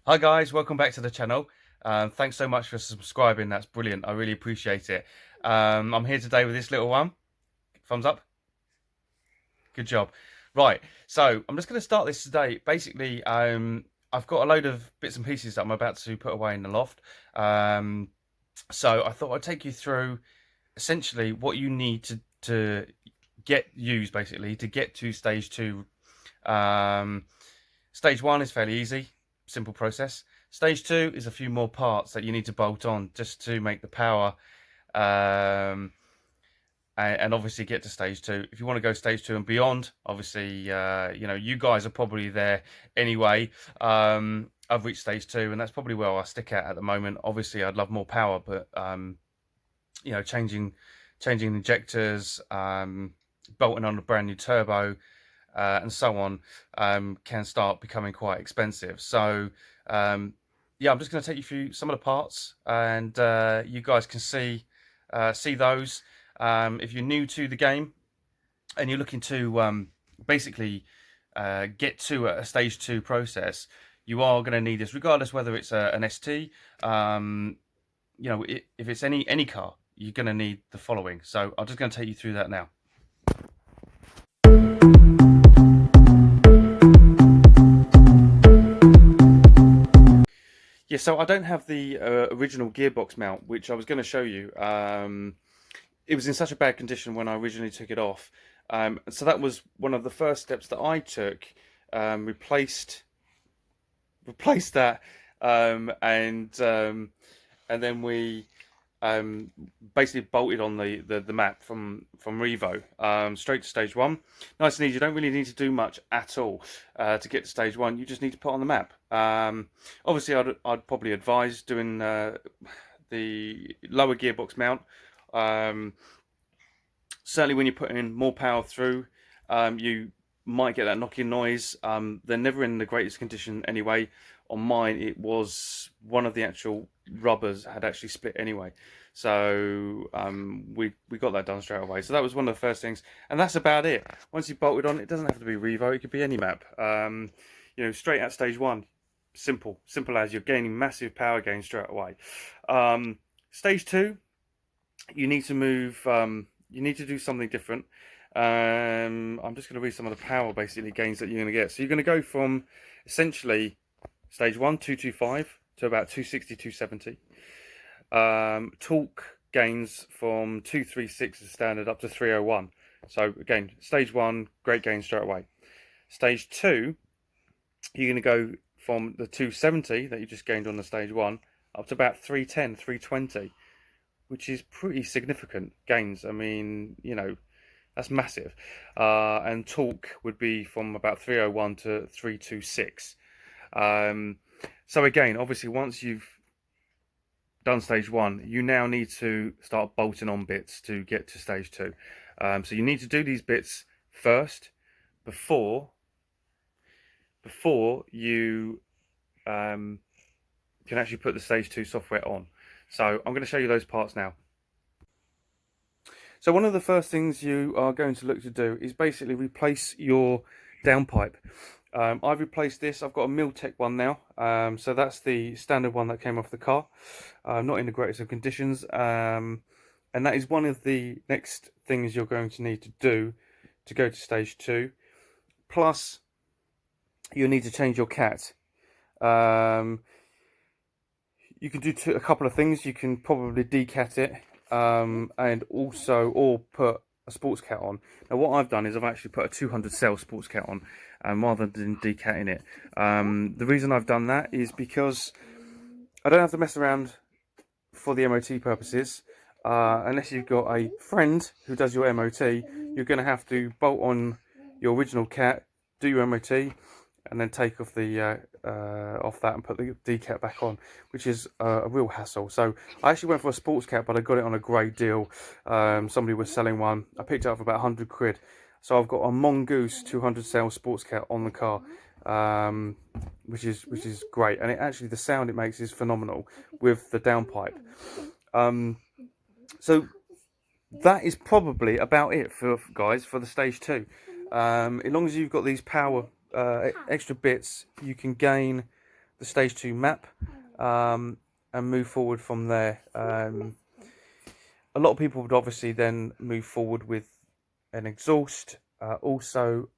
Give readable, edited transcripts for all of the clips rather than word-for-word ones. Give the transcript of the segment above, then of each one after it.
Hi guys, welcome back to the channel. Thanks so much for subscribing. That's brilliant. I really appreciate it. I'm here today with this little one. Thumbs up. Good job. Right, so I'm just going to start this today. Basically, I've got a load of bits and pieces that I'm about to put away in the loft. Um, so I thought I'd take you through essentially what you need to get used basically to get to stage two. Um, Stage one is fairly easy, simple process. Stage two is a few more parts that you need to bolt on just to make the power, um, and obviously get to stage two. If you want to go stage two and beyond, obviously, you guys are probably there anyway. I've reached stage two, and that's probably where I stick at the moment. Obviously, I'd love more power, but changing injectors, bolting on a brand new turbo, and so on, can start becoming quite expensive. So, yeah, I'm just going to take you through some of the parts, and you guys can see those. If you're new to the game and you're looking to basically get to a stage two process, you are going to need this, regardless whether it's an ST. If it's any car, you're going to need the following. So I'm just going to take you through that now. Yeah, so I don't have the original gearbox mount, which I was going to show you. It was in such a bad condition when I originally took it off. So that was one of the first steps that I took. Replaced that, and then we basically bolted on the map from Revo, straight to stage one. Nice and easy. You don't really need to do much at all to get to stage one. You just need to put on the map. Obviously, I'd probably advise doing the lower gearbox mount. Certainly, when you're putting more power through, you might get that knocking noise. They're never in the greatest condition anyway. On mine, it was one of the actual rubbers had actually split anyway. So we got that done straight away. So that was one of the first things, and that's about it. Once you bolted on, it doesn't have to be Revo. It could be any map. Straight at stage one, simple as you're gaining massive power gain straight away. Stage two, you need to move. You need to do something different. I'm just going to read some of the power basically gains that you're going to get. So you're going to go from essentially stage 1, 225 to about 260, 270. Torque gains from 236 as standard up to 301. So again, stage 1, great gain straight away. Stage 2, you're going to go from the 270 that you just gained on the stage 1 up to about 310, 320, which is pretty significant gains. I mean, that's massive. And torque would be from about 301 to 326. So again, obviously, once you've done stage one, you now need to start bolting on bits to get to stage two. So you need to do these bits first before you can actually put the stage two software on. So I'm going to show you those parts now. So one of the first things you are going to look to do is basically replace your downpipe. I've replaced this. I've got a Miltech one now. So that's the standard one that came off the car. Not in the greatest of conditions. And that is one of the next things you're going to need to do to go to stage two. Plus, you'll need to change your cat. You can do a couple of things. You can probably decat it, and also or put a sports cat on. Now what I've done is I've actually put a 200 cell sports cat on, rather than decatting it. The reason I've done that is because I don't have to mess around for the MOT purposes. Unless you've got a friend who does your MOT, you're going to have to bolt on your original cat, do your MOT, and then take off the off that and put the decat back on, which is a real hassle. So I actually went for a sports cat, but I got it on a great deal. Somebody was selling one. I picked it up for about 100 quid. So I've got a Mongoose 200 cell sports cat on the car, which is great, and the sound it makes is phenomenal with the downpipe. So that is probably about it for guys for the stage two. As long as you've got these power extra bits, you can gain the stage 2 map and move forward from there. A lot of people would obviously then move forward with an exhaust. Also,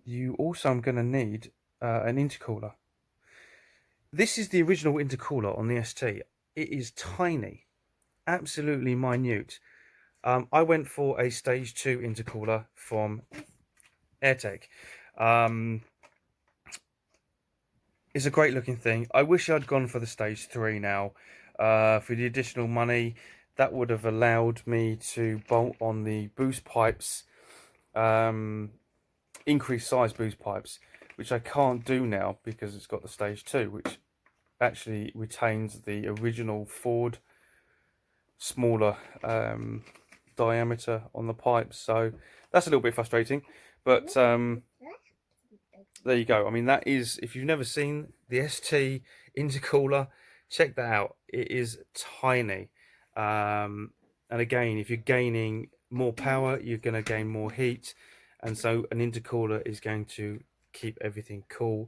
you also are going to need an intercooler. This is the original intercooler on the ST. It is tiny, absolutely minute. I went for a stage 2 intercooler from Airtech. It's a great looking thing. I wish I'd gone for the stage 3 now. For the additional money, that would have allowed me to bolt on the boost pipes, increased size boost pipes, which I can't do now because it's got the stage 2, which actually retains the original Ford smaller diameter on the pipes. So that's a little bit frustrating, but there you go. I mean, that is, if you've never seen the ST intercooler, check that out. It is tiny. And again, if you're gaining more power, you're going to gain more heat. And so an intercooler is going to keep everything cool.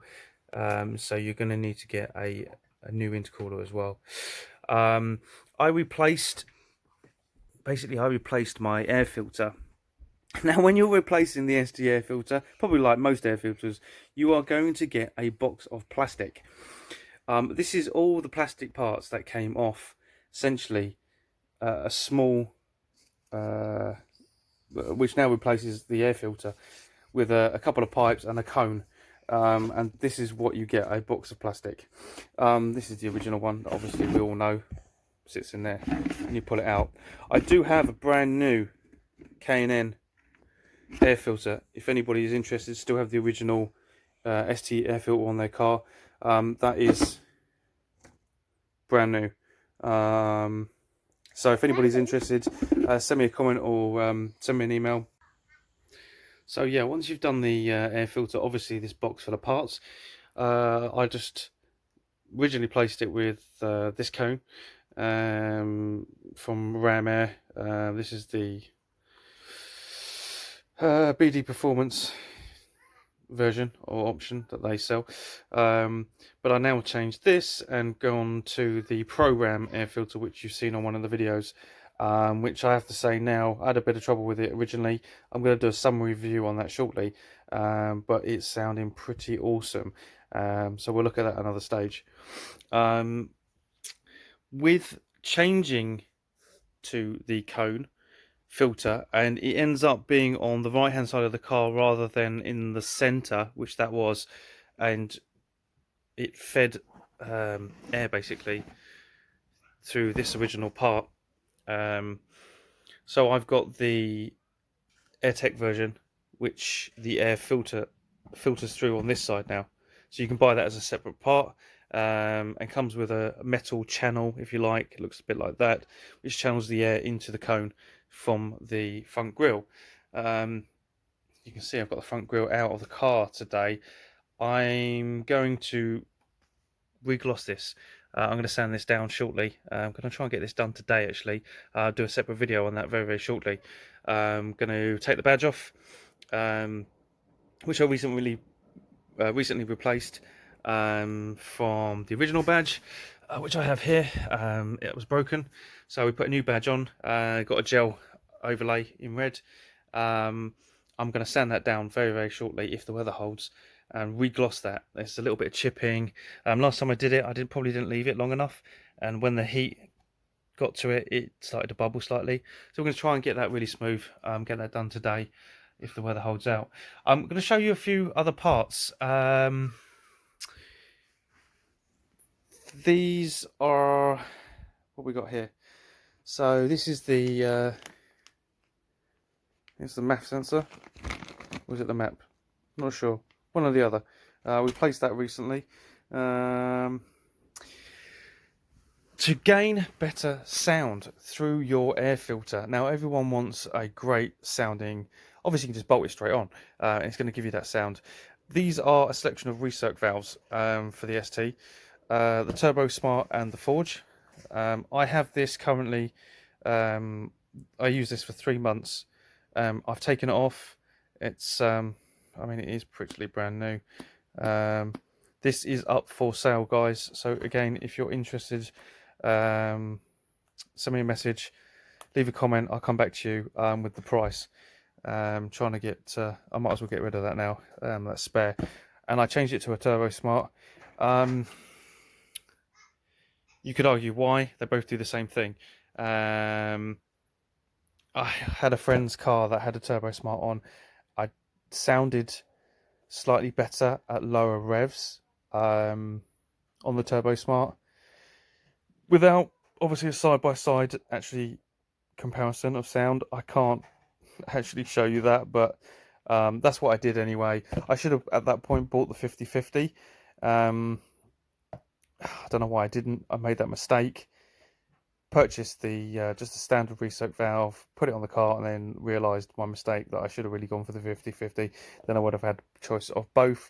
So you're going to need to get a new intercooler as well. I replaced my air filter. Now, when you're replacing the ST air filter, probably like most air filters, you are going to get a box of plastic. This is all the plastic parts that came off, essentially a small, which now replaces the air filter, with a couple of pipes and a cone. And this is what you get, a box of plastic. This is the original one, obviously we all know, sits in there, and you pull it out. I do have a brand new K&N air filter. If anybody is interested, still have the original ST air filter on their car. That is brand new. So if anybody's interested, send me a comment or send me an email. So yeah, once you've done the air filter, obviously this box full of parts, I just originally placed it with this cone from Ram Air. This is the BD Performance version or option that they sell, but I now changed this and gone to the Pro-Ram air filter, which you've seen on one of the videos, which I have to say now, I had a bit of trouble with it originally. I'm going to do a summary review on that shortly, but it's sounding pretty awesome. So we'll look at that another stage. With changing to the cone filter, and it ends up being on the right hand side of the car rather than in the center, which that was, and it fed air basically through this original part. So I've got the Airtech version, which the air filters through on this side now, so you can buy that as a separate part, and comes with a metal channel, if you like. It looks a bit like that, which channels the air into the cone from the front grille. You can see I've got the front grille out of the car today. I'm going to regloss this. I'm going to sand this down shortly. I'm going to try and get this done today actually. I'll do a separate video on that very shortly. I'm going to take the badge off, which I recently replaced from the original badge, which I have here. It was broken, so we put a new badge on. Got a gel overlay in red. I'm going to sand that down very shortly if the weather holds, and regloss that. There's a little bit of chipping. Last time I did it, I probably didn't leave it long enough, and when the heat got to it, it started to bubble slightly. So we're going to try and get that really smooth. Get that done today if the weather holds out. I'm going to show you a few other parts. These are what we got here. So this is the it's the MAF sensor. Was it the map? Not sure. One or the other. We placed that recently. To gain better sound through your air filter. Now everyone wants a great sounding. Obviously you can just bolt it straight on. It's going to give you that sound. These are a selection of recirc valves for the ST. The Turbo Smart and the Forge. I have this currently. I use this for 3 months. I've taken it off. it's I mean, it is pretty brand new. This is up for sale, guys. So again, if you're interested, send me a message, leave a comment. I'll come back to you with the price. Trying to get, I might as well get rid of that now. That's spare, and I changed it to a Turbo Smart. You could argue why, they both do the same thing. I had a friend's car that had a Turbo Smart on. I sounded slightly better at lower revs on the Turbo Smart. Without obviously a side-by-side actually comparison of sound, I can't actually show you that, but that's what I did anyway. I should have at that point bought the 50/50. I don't know why I didn't. I made that mistake. Purchased the just a standard resoak valve, put it on the car, and then realised my mistake that I should have really gone for the 50/50. Then I would have had a choice of both.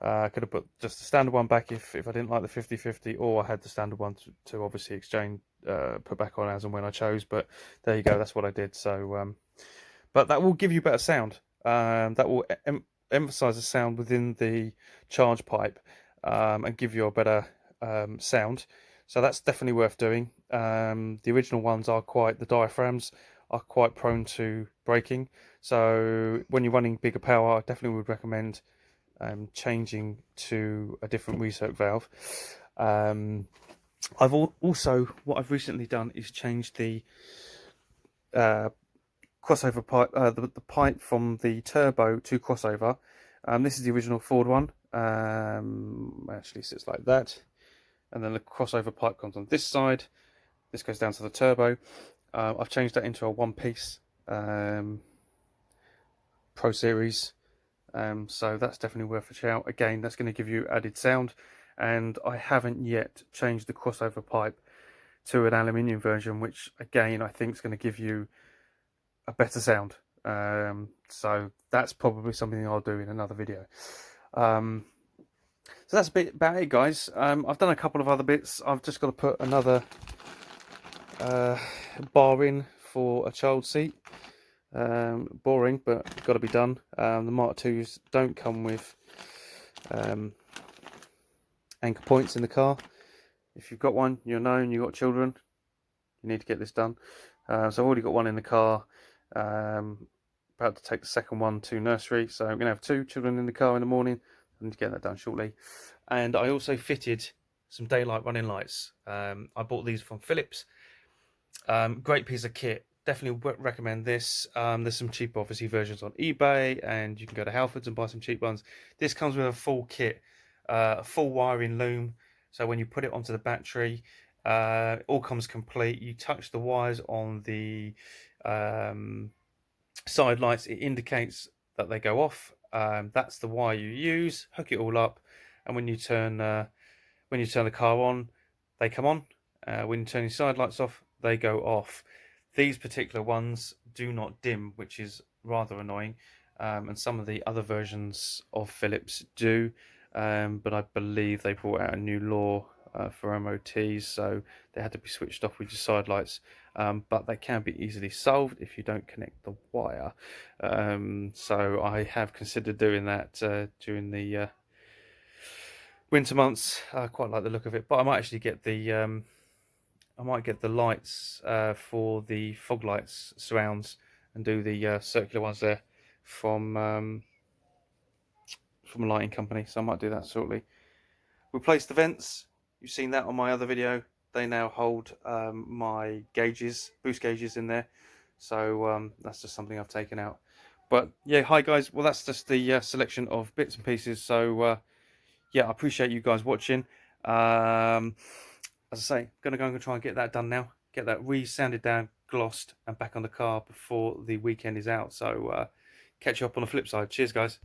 I could have put just the standard one back if I didn't like the 50/50, or I had the standard one to obviously exchange, put back on as and when I chose. But there you go, that's what I did. So, but that will give you better sound. That will emphasize the sound within the charge pipe and give you a better sound. So that's definitely worth doing. The original ones are the diaphragms are quite prone to breaking. So when you're running bigger power, I definitely would recommend changing to a different resoak valve. I've also, what I've recently done is change the crossover pipe, the pipe from the turbo to crossover. This is the original Ford one. Actually sits like that, and then the crossover pipe comes on this side. This goes down to the turbo. I've changed that into a one-piece Pro Series. So that's definitely worth a shout. Again, that's going to give you added sound, and I haven't yet changed the crossover pipe to an aluminium version, which again I think is going to give you a better sound. So that's probably something I'll do in another video. So that's a bit about it, guys. I've done a couple of other bits. I've just got to put another bar in for a child seat. Boring, but got to be done. The Mark IIs don't come with anchor points in the car. If you've got one, you'll know, and you've got children, you need to get this done. So I've already got one in the car. About to take the second one to nursery, so I'm going to have 2 children in the car in the morning. I need to get that done shortly. And I also fitted some daylight running lights. I bought these from Philips. Great piece of kit. Definitely recommend this. There's some cheap, obviously, versions on eBay, and you can go to Halfords and buy some cheap ones. This comes with a full kit, a full wiring loom. So when you put it onto the battery, it all comes complete. You touch the wires on the side lights, it indicates that they go off. That's the wire you use. Hook it all up, and when you turn the car on, they come on. When you turn your side lights off, they go off. These particular ones do not dim, which is rather annoying, and some of the other versions of Philips do, but I believe they brought out a new law for MOTs, so they had to be switched off with your side lights, but they can be easily solved if you don't connect the wire. So I have considered doing that during the winter months. I quite like the look of it, but I might actually get the lights for the fog lights surrounds and do the circular ones there from a lighting company. So I might do that shortly. Replace the vents. You've seen that on my other video. They now hold my gauges, boost gauges in there. So that's just something I've taken out. But yeah, hi guys. Well, that's just the selection of bits and pieces. So yeah, I appreciate you guys watching. As I say, I'm going to go and try and get that done now. Get that re-sanded down, glossed, and back on the car before the weekend is out. So catch you up on the flip side. Cheers, guys.